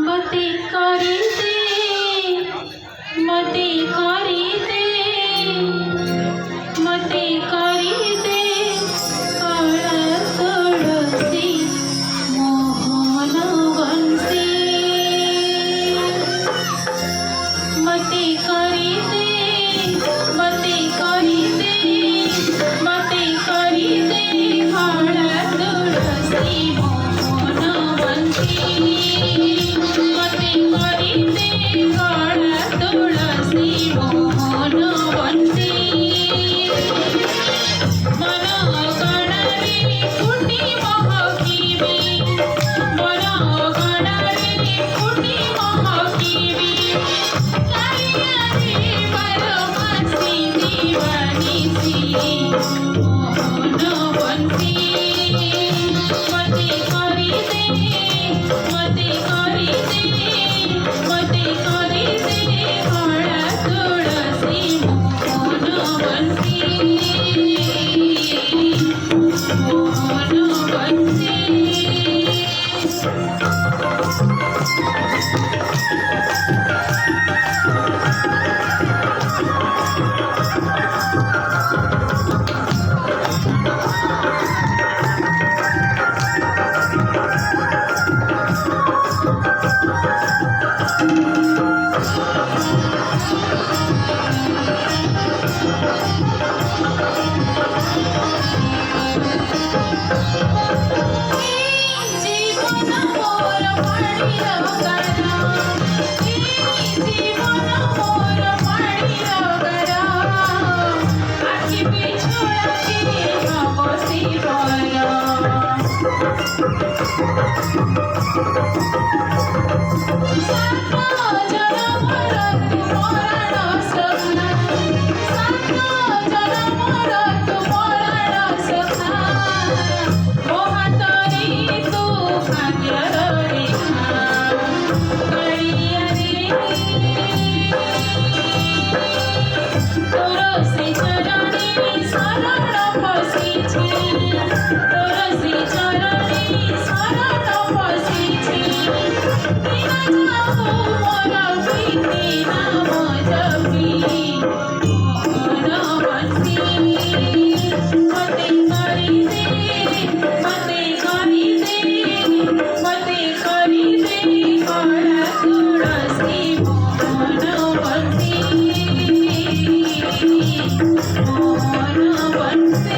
मते करीते मते करीते मते करीते काळा तुळसी मोहन वंशी मते करीते मते करीते मते करीते काळा तुळसी मोहन वंशी मते करीते काळा तुळसी मोहन वंशी मन गणारे फुटी महकिवी मन गणारे फुटी महकिवी काळियारी बरमासी दिवानीसी मोहन वंशी मते करीते मते करीते मते करीते काळा तुळसी मोहन वंशी मोहन वंशी जीवन मोर पाणी गरा जीवन मोर पाणी गरा आखी पिछोड़ा के बसी बरा साता जनमर तुमरण सखा साता जनमर तुमरण सखा मोहतरी तू भाग्यर रेखा कळियारी तोर से चरणी शरण पसीछि तोर से चरणी शरण पसीछि बिना जाहु मोर प्रीति नाम जपी मोहन वंशी मते करीते मते करीते मते करीते काळा तुळसी मोहन वंशी मोहन वंशी